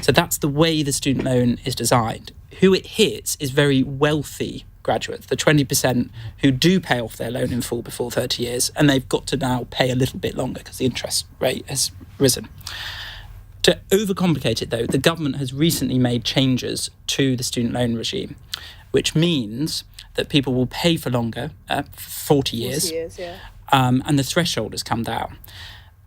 So that's the way the student loan is designed. Who it hits is very wealthy graduates, the 20% who do pay off their loan in full before 30 years, and they've got to now pay a little bit longer because the interest rate has risen. To overcomplicate it, though, the government has recently made changes to the student loan regime, which means that people will pay for longer, 40 years, 40 years, yeah. And the threshold has come down.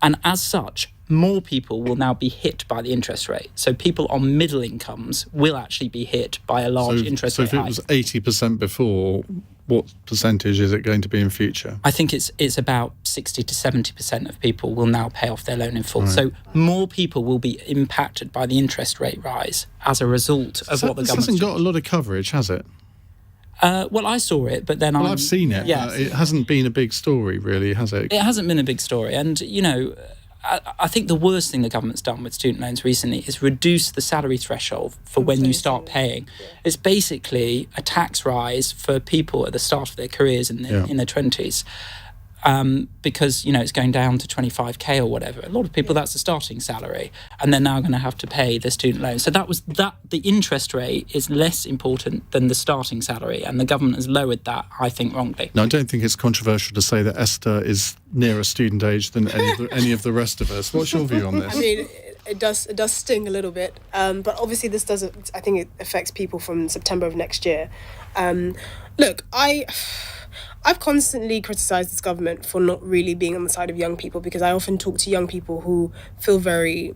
And as such, more people will now be hit by the interest rate. So people on middle incomes will actually be hit by a large interest rate So if it was 80% before, what percentage is it going to be in future? I think it's about 60 to 70% of people will now pay off their loan in full. Right. So more people will be impacted by the interest rate rise as a result of what the government... This hasn't got a lot of coverage, has it? Well, I saw it, but then I've seen it. Yeah, it hasn't been a big story, really, has it? It hasn't been a big story. And, you know, I think the worst thing the government's done with student loans recently is reduce the salary threshold for when you start paying. Yeah. It's basically a tax rise for people at the start of their careers in their 20s. Because, you know, it's going down to 25k or whatever. A lot of people, that's the starting salary, and they're now going to have to pay the student loan. So the interest rate is less important than the starting salary, and the government has lowered that, I think, wrongly. No, I don't think it's controversial to say that Esther is nearer student age than any of the rest of us. What's your view on this? I mean, it does sting a little bit, but obviously this doesn't. I think it affects people from September of next year. Look, I've constantly criticised this government for not really being on the side of young people, because I often talk to young people who feel very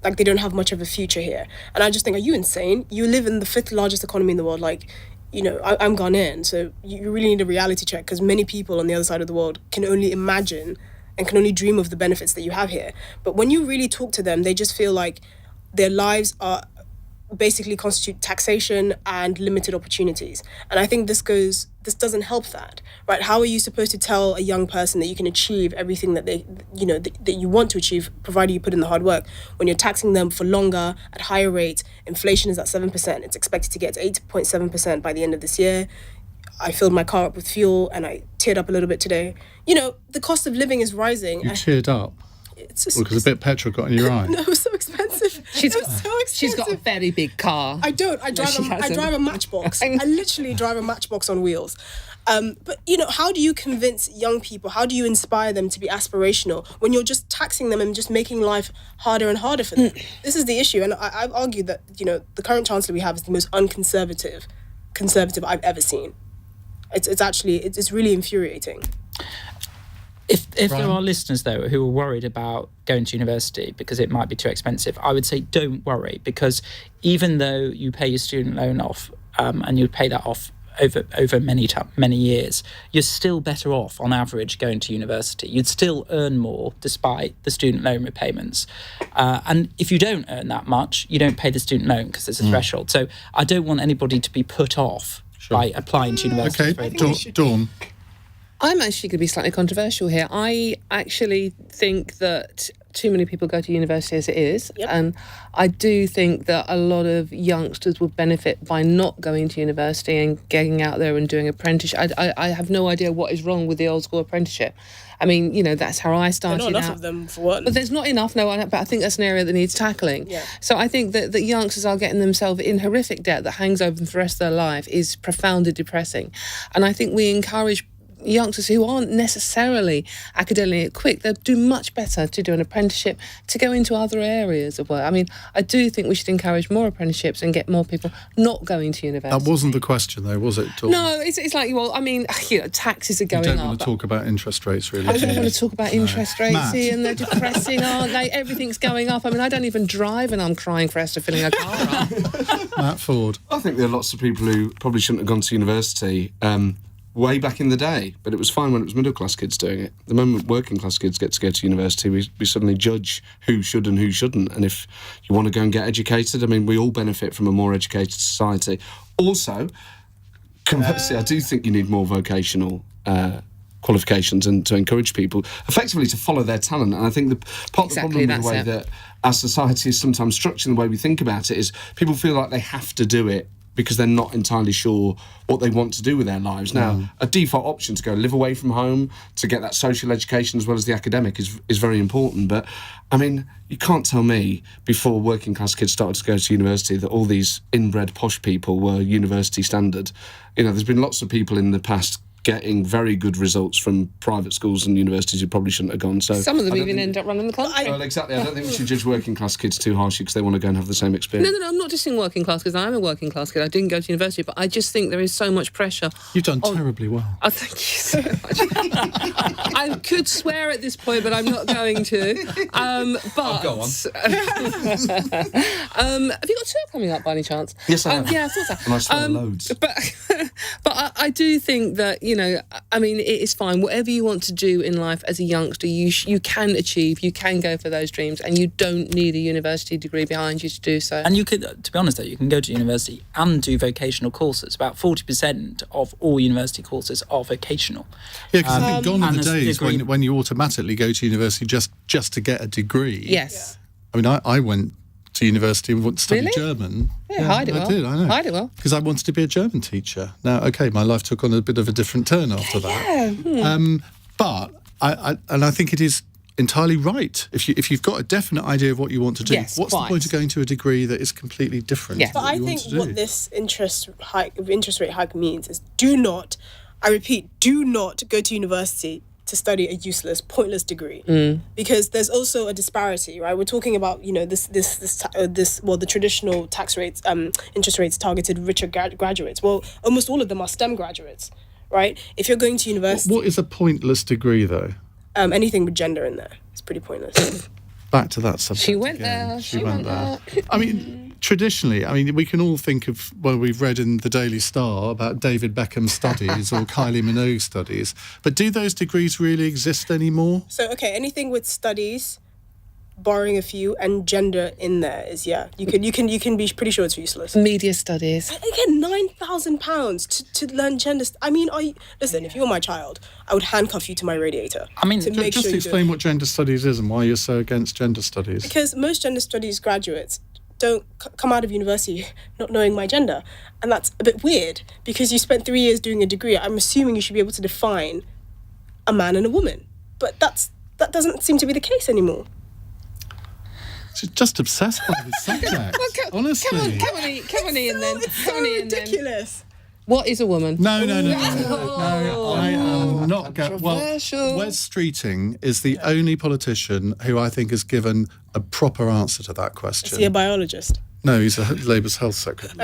like they don't have much of a future here. And I just think, are you insane? You live in the 5th largest economy in the world. Like, you know, I'm Ghanaian, so you really need a reality check, because many people on the other side of the world can only imagine and can only dream of the benefits that you have here. But when you really talk to them, they just feel like their lives are basically constitute taxation and limited opportunities. And I think this doesn't help that, right? How are you supposed to tell a young person that you can achieve everything that they, you know, that you want to achieve, provided you put in the hard work, when you're taxing them for longer at higher rates? Inflation is at 7%. It's expected to get to 8.7% by the end of this year. I filled my car up with fuel and I teared up a little bit today. You know, the cost of living is rising. You teared up? It's just, because a bit of petrol got in your eye. No, it was so expensive. She's got a very big car. I don't. I drive a Matchbox. I literally drive a Matchbox on wheels. But, you know, how do you convince young people? How do you inspire them to be aspirational when you're just taxing them and just making life harder and harder for them? This is the issue. And I've argued that, you know, the current chancellor we have is the most conservative I've ever seen. It's really infuriating. If there are listeners, though, who are worried about going to university because it might be too expensive, I would say don't worry, because even though you pay your student loan off and you pay that off over many years, you're still better off on average going to university. You'd still earn more despite the student loan repayments. And if you don't earn that much, you don't pay the student loan because there's a threshold. So I don't want anybody to be put off by applying to university. Okay, Dawn. I'm actually going to be slightly controversial here. I actually think that too many people go to university as it is. Yep. And I do think that a lot of youngsters would benefit by not going to university and getting out there and doing apprenticeship. I have no idea what is wrong with the old school apprenticeship. I mean, you know, that's how I started out. There's not enough of them, for one. But there's not enough, but I think that's an area that needs tackling. Yeah. So I think that youngsters are getting themselves in horrific debt that hangs over them for the rest of their life is profoundly depressing. And I think we encourage youngsters who aren't necessarily academically equipped, they'll do much better to do an apprenticeship, to go into other areas of work. I mean, I do think we should encourage more apprenticeships and get more people not going to university. That wasn't the question, though, was it, Dawn? No, it's like, well, I mean, you know, taxes are going up. You don't want to talk about interest rates, really. I don't want to talk about interest rates, Ian. They're depressing, aren't they? Everything's going up. I mean, I don't even drive and I'm crying for Esther filling her car up. Matt Forde. I think there are lots of people who probably shouldn't have gone to university way back in the day, but it was fine when it was middle-class kids doing it. The moment working-class kids get to go to university, we suddenly judge who should and who shouldn't. And if you want to go and get educated, I mean, we all benefit from a more educated society. Also, conversely, I do think you need more vocational qualifications and to encourage people effectively to follow their talent. And I think part of the problem with the way that our society is sometimes structured and the way we think about it is people feel like they have to do it because they're not entirely sure what they want to do with their lives. Now, a default option to go live away from home, to get that social education as well as the academic is very important. But, I mean, you can't tell me before working class kids started to go to university that all these inbred posh people were university standard. You know, there's been lots of people in the past getting very good results from private schools and universities who probably shouldn't have gone. So some of them even end up running the country. Well, exactly. I don't think we should judge working class kids too harshly because they want to go and have the same experience. No, I'm not just saying working class because I'm a working class kid. I didn't go to university, but I just think there is so much pressure. You've done terribly well. Oh, thank you so much. I could swear at this point, but I'm not going to. But go on. Have you got tour coming up by any chance? Yes, I have. Yeah, I thought so. And I swear loads. But I do think that, I mean, it is fine. Whatever you want to do in life as a youngster, you can achieve, you can go for those dreams, and you don't need a university degree behind you to do so. And you could, to be honest, though, you can go to university and do vocational courses. About 40% of all university courses are vocational. Yeah, because I think gone are the and days when you automatically go to university just to get a degree. Yes. I mean, I went to university and studied Really? German. Yeah, hide it well. I did, I know. Hide it well. Because I wanted to be a German teacher. Now, OK, my life took on a bit of a different turn after that. But I think it is entirely right. If you've got a definite idea of what you want to do, Yes, what's the point of going to a degree that is completely different? Yeah. to But what I you think want to what do? this interest rate hike means is do not go to university to study a useless, pointless degree, because there's also a disparity, right? We're talking about the traditional tax rates, interest rates targeted richer graduates. Well, almost all of them are STEM graduates, right? If you're going to university, What is a pointless degree, though? anything with gender in there, it's pretty pointless. Back to that subject. She went again. there. She went there. I mean, traditionally, we can all think of, we've read in the Daily Star about David Beckham's studies or Kylie Minogue's studies, but do those degrees really exist anymore? So, okay, anything with studies, barring a few, and gender in there is, you can be pretty sure it's useless. Media studies. Again, £9,000 to learn gender. Listen, if you're my child, I would handcuff you to my radiator. I mean, to make Just sure explain what gender studies is and why you're so against gender studies. Because most gender studies graduates don't come out of university not knowing my gender, and that's a bit weird because you spent 3 years doing a degree. I'm assuming you should be able to define a man and a woman, but that doesn't seem to be the case anymore. She's just obsessed by this subject. Honestly. Come on, Ian, then. Come on, Ian, then. Ridiculous. What is a woman? No, I am not going. Well, Controversial. Wes Streeting is the only politician who I think has given a proper answer to that question. Is he a biologist? No, he's a Labour's health secretary.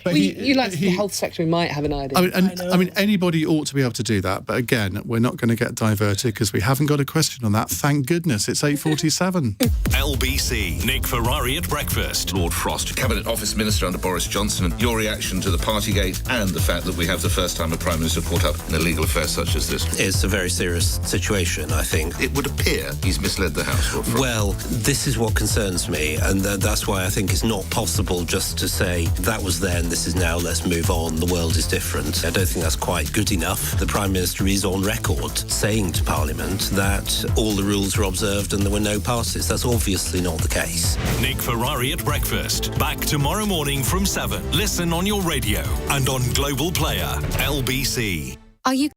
But You like to think the health secretary might have an idea. I mean, anybody ought to be able to do that. But again, we're not going to get diverted because we haven't got a question on that. Thank goodness. It's 8:47. LBC. Nick Ferrari at breakfast. Lord Frost, Cabinet Office Minister under Boris Johnson, your reaction to the Partygate and the fact that we have the first time a Prime Minister caught up in a legal affair such as this. It's a very serious situation, I think. It would appear he's misled the House, Lord Frost. Well, this is what concerns me, and that's why I think it's not possible just to say that was then, this is now, let's move on, the world is different. I don't think that's quite good enough. The Prime Minister is on record saying to Parliament that all the rules were observed and there were no passes. That's obviously not the case. Nick Ferrari at breakfast. Back tomorrow morning from 7. Listen on your radio and on Global Player. LBC. Are you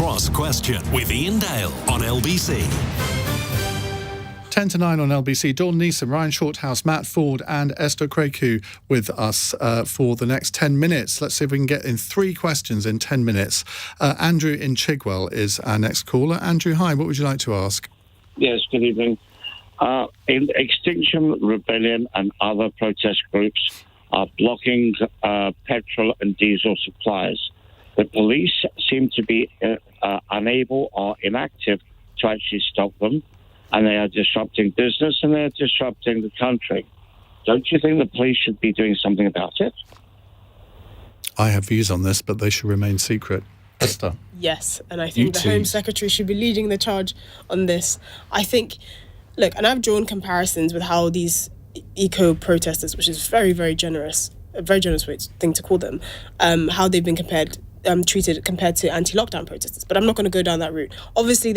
Cross Question with Iain Dale on LBC. 10 to 9 on LBC. Dawn Neesom, Ryan Shorthouse, Matt Forde and Esther Krakue with us for the next 10 minutes. Let's see if we can get in 3 questions in 10 minutes. Andrew in Chigwell is our next caller. Andrew, hi, what would you like to ask? Yes, good evening. In Extinction Rebellion and other protest groups are blocking petrol and diesel supplies. The police seem to be unable or inactive to actually stop them, and they are disrupting business and they're disrupting the country. Don't you think the police should be doing something about it? I have views on this, but they should remain secret. Esther? Yes, and I think the Home Secretary should be leading the charge on this. I think, look, and I've drawn comparisons with how these eco-protesters, which is very, very generous, a very generous thing to call them, how they've been treated compared to anti-lockdown protesters. But I'm not going to go down that route. Obviously,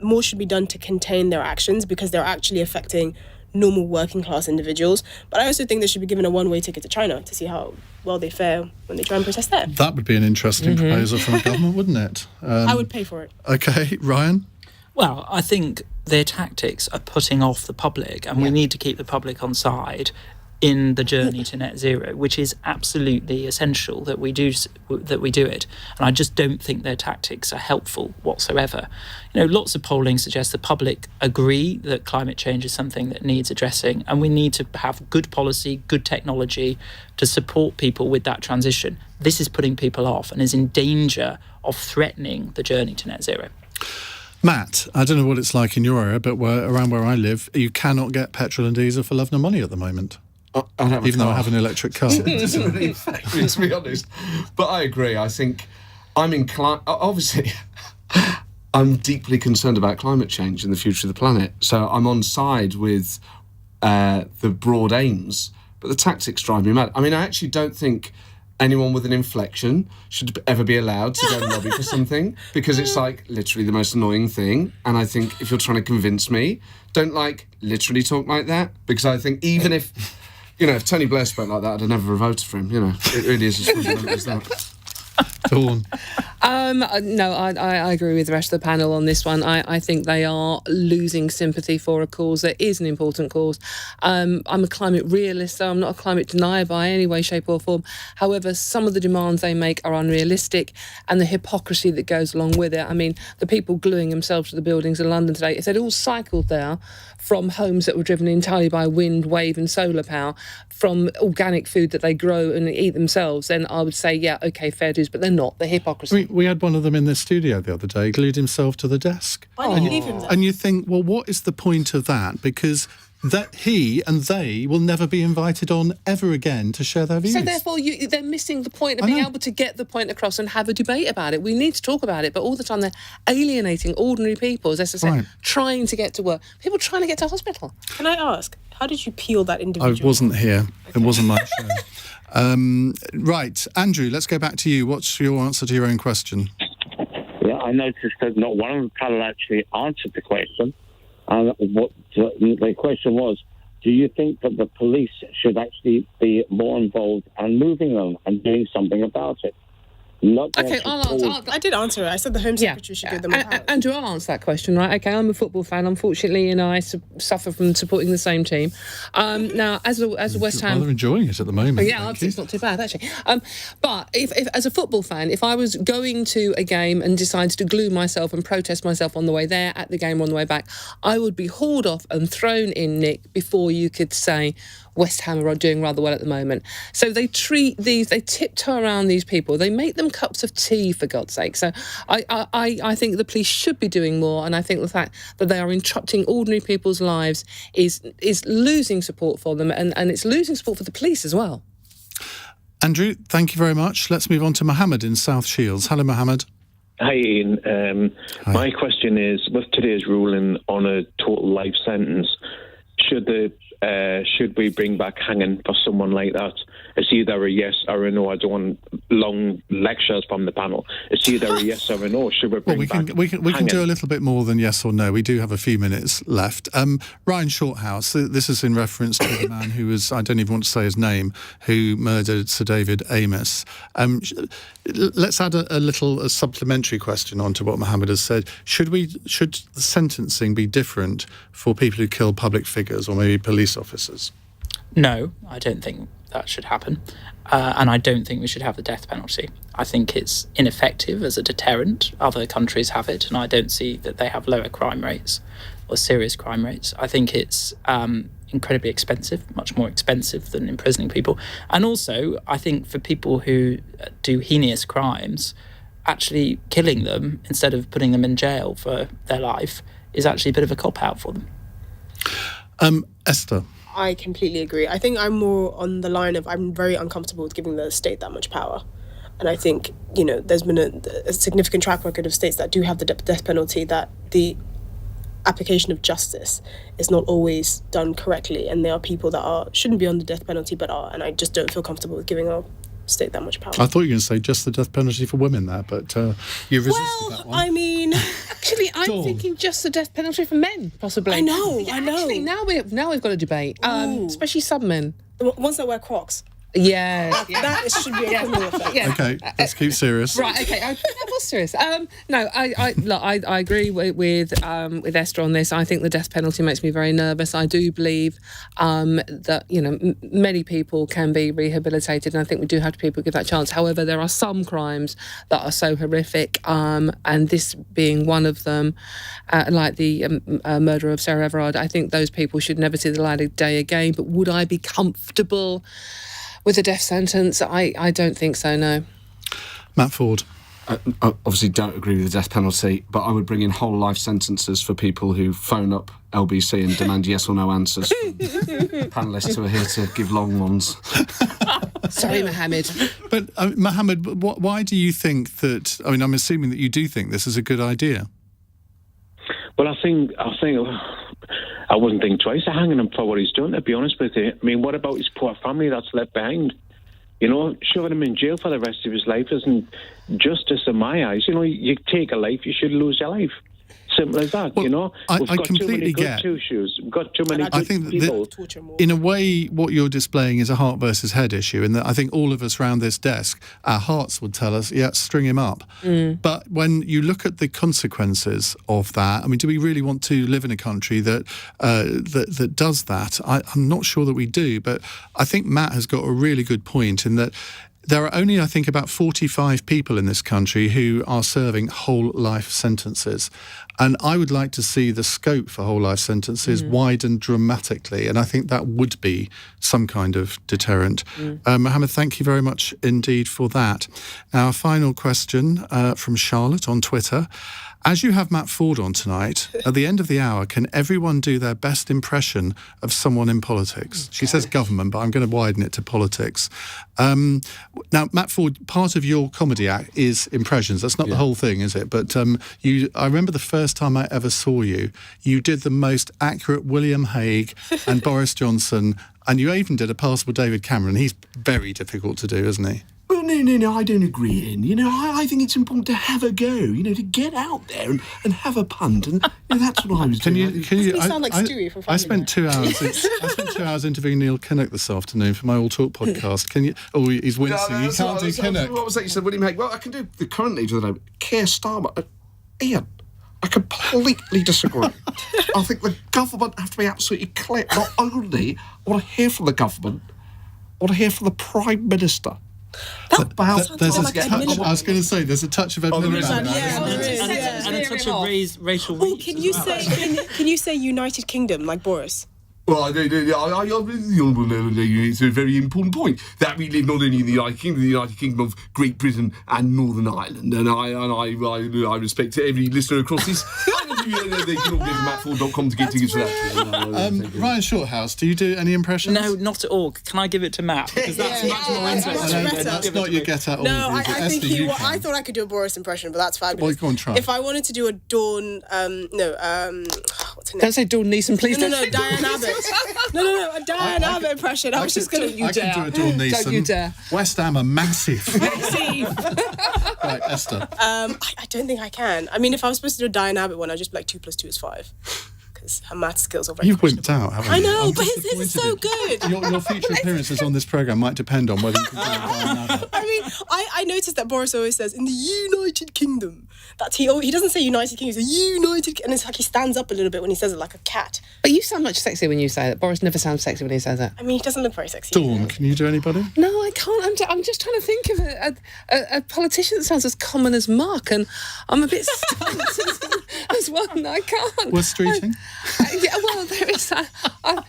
more should be done to contain their actions because they're actually affecting normal working class individuals. But I also think they should be given a one-way ticket to China to see how well they fare when they try and protest there. That would be an interesting proposal from the government, wouldn't it? I would pay for it. Okay, Ryan? Well, I think their tactics are putting off the public, and we need to keep the public on side in the journey to net zero, which is absolutely essential that we do it. And I just don't think their tactics are helpful whatsoever. You know, lots of polling suggests the public agree that climate change is something that needs addressing, and we need to have good policy, good technology to support people with that transition. This is putting people off and is in danger of threatening the journey to net zero. Matt, I don't know what it's like in your area, but around where I live, you cannot get petrol and diesel for love nor money at the moment. Even though I have an electric car. It doesn't really affect me, to be honest. But I agree. I think I'm inclined... Obviously, I'm deeply concerned about climate change and the future of the planet. So I'm on side with the broad aims, but the tactics drive me mad. I mean, I actually don't think anyone with an inflection should ever be allowed to go and lobby for something, because it's like literally the most annoying thing. And I think if you're trying to convince me, don't literally talk like that, because I think even if... You know, if Tony Blair spoke like that, I'd have never voted for him. You know, it really is as fundamental as that. Dawn? No, I agree with the rest of the panel on this one. I think they are losing sympathy for a cause that is an important cause. I'm a climate realist, so I'm not a climate denier by any way, shape or form. However, some of the demands they make are unrealistic, and the hypocrisy that goes along with it. I mean, the people gluing themselves to the buildings in London today, if they'd all cycled there from homes that were driven entirely by wind, wave and solar power, from organic food that they grow and eat themselves, then I would say, yeah, OK, fair dues, but they're not. The hypocrisy. We had one of them in the studio the other day, glued himself to the desk. Why did you leave him there? And you think, well, what is the point of that? Because that he and they will never be invited on ever again to share their views. So therefore, they're missing the point of being able to get the point across and have a debate about it. We need to talk about it, but all the time they're alienating ordinary people, as Esther said, trying to get to work. People trying to get to hospital. Can I ask, how did you peel that individual? I wasn't here. Okay. It wasn't my show. Right, Andrew, let's go back to you. What's your answer to your own question? Yeah, I noticed that not one of the panel actually answered the question. What the question was, do you think that the police should actually be more involved and moving them and doing something about it? Okay, I did answer it. I said the Home Secretary should give them a power. Andrew, I'll answer that question, right? Okay, I'm a football fan. Unfortunately, and I suffer from supporting the same team. Now, as a West Ham... Rather enjoying it at the moment. Yeah, it's not too bad, actually. But if as a football fan, if I was going to a game and decided to glue myself and protest myself on the way there, at the game or on the way back, I would be hauled off and thrown in, Nick, before you could say... West Ham are doing rather well at the moment. So they they tiptoe around these people. They make them cups of tea, for God's sake. So I think the police should be doing more, and I think the fact that they are interrupting ordinary people's lives is losing support for them, and it's losing support for the police as well. Andrew, thank you very much. Let's move on to Mohammed in South Shields. Hello, Mohammed. Hi, Ian. Hi. My question is, with today's ruling on a total life sentence, should we bring back hanging for someone like that? It's either a yes or a no. I don't want long lectures from the panel. It's either a yes or a no. Should we bring we can do a little bit more than yes or no. We do have a few minutes left. Ryan Shorthouse, this is in reference to the man who was, I don't even want to say his name, who murdered Sir David Amos. Let's add a supplementary question onto what Mohammed has said. Should the sentencing be different for people who kill public figures or maybe police officers? No, I don't think that should happen. And I don't think we should have the death penalty. I think it's ineffective as a deterrent. Other countries have it, and I don't see that they have lower crime rates or serious crime rates. I think it's incredibly expensive, much more expensive than imprisoning people. And also, I think for people who do heinous crimes, actually killing them instead of putting them in jail for their life is actually a bit of a cop-out for them. Esther? I completely agree. I think I'm more on the line of I'm very uncomfortable with giving the state that much power. And I think, there's been a significant track record of states that do have the death penalty, that the application of justice is not always done correctly, and there are people that shouldn't be on the death penalty but are, and I just don't feel comfortable with giving our state that much power. I thought you were going to say just the death penalty for women there, but you resisted that one. I mean, actually, I'm thinking just the death penalty for men, possibly. I know. Actually, now we've got a debate, especially some men. The ones that wear Crocs. Yeah, that should be a criminal offence. Yeah. Okay, let's keep serious. Right. Okay, that was serious. No, I agree with Esther on this. I think the death penalty makes me very nervous. I do believe that many people can be rehabilitated, and I think we do have to people give that chance. However, there are some crimes that are so horrific, and this being one of them, like the murder of Sarah Everard. I think those people should never see the light of day again. But would I be comfortable with a death sentence? I don't think so, no. Matt Forde. I obviously don't agree with the death penalty, but I would bring in whole life sentences for people who phone up LBC and demand yes or no answers from panellists who are here to give long ones. Sorry, Mohammed. But, Mohammed, why do you think that... I mean, I'm assuming that you do think this is a good idea. Well, I think I wouldn't think twice of hanging him for what he's done, to be honest with you. I mean, what about his poor family that's left behind? Shoving him in jail for the rest of his life isn't justice in my eyes. You take a life, you should lose your life. Simple as that, Well, We've got completely too many good get. two-shoes. We've got too many good I think people. that in a way, what you're displaying is a heart versus head issue, and that I think all of us around this desk, our hearts would tell us, yeah, string him up. But when you look at the consequences of that, I mean, do we really want to live in a country that does that? I'm not sure that we do, but I think Matt has got a really good point in that there are only, I think, about 45 people in this country who are serving whole life sentences. And I would like to see the scope for whole life sentences widen dramatically. And I think that would be some kind of deterrent. Mohammed, thank you very much indeed for that. Now, a final question from Charlotte on Twitter. As you have Matt Forde on tonight, at the end of the hour, can everyone do their best impression of someone in politics? She says government, but I'm going to widen it to politics. Now, Matt Forde, part of your comedy act is impressions. That's not the whole thing, is it? But I remember the first time I ever saw you, you did the most accurate William Hague and Boris Johnson, and you even did a passable David Cameron. He's very difficult to do, isn't he? Well, no, I don't agree, Ian. I think it's important to have a go, to get out there and have a punt, and that's what I was doing. Can you sound like Stewie from Family I spent 2 hours. I spent 2 hours interviewing Neil Kinnock this afternoon for my All Talk podcast. Can you? Oh, he's wincing. You can't do Kinnock. What was that you said, William Hague? Well, I can do the current leader of the day, Keir Starmer. Ian, I completely disagree. I think the government have to be absolutely clear. Not only I want to hear from the government, I want to hear from the Prime Minister. There's a touch. I was going to say there's a touch of Edmund and a touch of racial. Oh, can you say United Kingdom like Boris? Well, it's a very important point that we live not only in the United Kingdom of Great Britain and Northern Ireland, and I respect every listener across this. They can all go to mattford.com to get tickets for that. Ryan Shorthouse, do you do any impressions? No, not at all. Can I give it to Matt? Because that's much more interesting. That's not your get out. No, I think I thought I could do a Boris impression, but that's fabulous. Well, go on, try. If I wanted to do a Dawn, what's her name? Don't say Dawn Neeson, please. No, Diane Abbott. No, a Diane Abbott impression. I was just going to... I can do a Dawn Neeson. Don't you dare. West Ham are massive. Massive. Right, Esther. I don't think I can. I mean, if I was supposed to do a Diane Abbott one, I'd just be like 2 + 2 is 5. Because her math skills are very You've wimped out, haven't you? I know, I'm but his is so good. Your future appearances on this programme might depend on whether you can do Diane Abbott. I mean, I noticed that Boris always says, in the United Kingdom. He doesn't say United Kingdom, he says United, and it's like he stands up a little bit when he says it, like a cat. But you sound much sexier when you say that. Boris never sounds sexy when he says that. I mean, he doesn't look very sexy. Dawn, can you do anybody? No, I can't. I'm just trying to think of a politician that sounds as common as Mark, and I'm a bit stumped as well. No, I can't. West Streeting? Yeah, well, there is that. I'll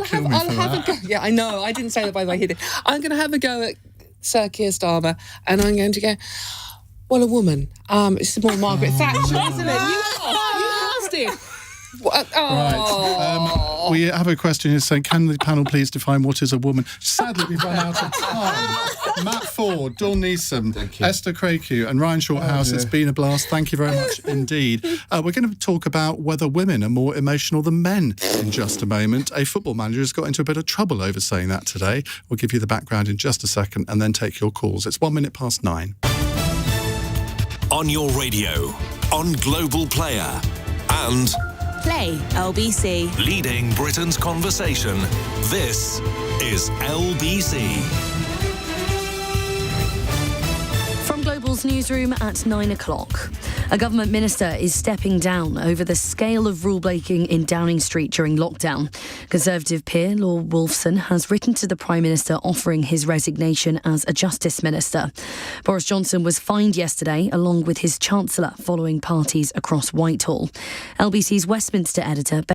have a go. Yeah, I know. I didn't say that, by the way. He did. I'm going to have a go at Sir Keir Starmer, and I'm going to go, well, a woman. It's more Margaret Thatcher, isn't it? You asked it. Right. We have a question here saying, can the panel please define what is a woman? Sadly, we've run out of time. Matt Forde, Dawn Neesom, Esther Krakue and Ryan Shorthouse. It's been a blast. Thank you very much indeed. We're going to talk about whether women are more emotional than men in just a moment. A football manager has got into a bit of trouble over saying that today. We'll give you the background in just a second and then take your calls. It's 9:01. On your radio, on Global Player, and Play LBC. leading Britain's conversation. This is LBC. From Global's newsroom at 9:00. A government minister is stepping down over the scale of rule-breaking in Downing Street during lockdown. Conservative peer Lord Wolfson has written to the Prime Minister offering his resignation as a Justice Minister. Boris Johnson was fined yesterday along with his Chancellor following parties across Whitehall. LBC's Westminster editor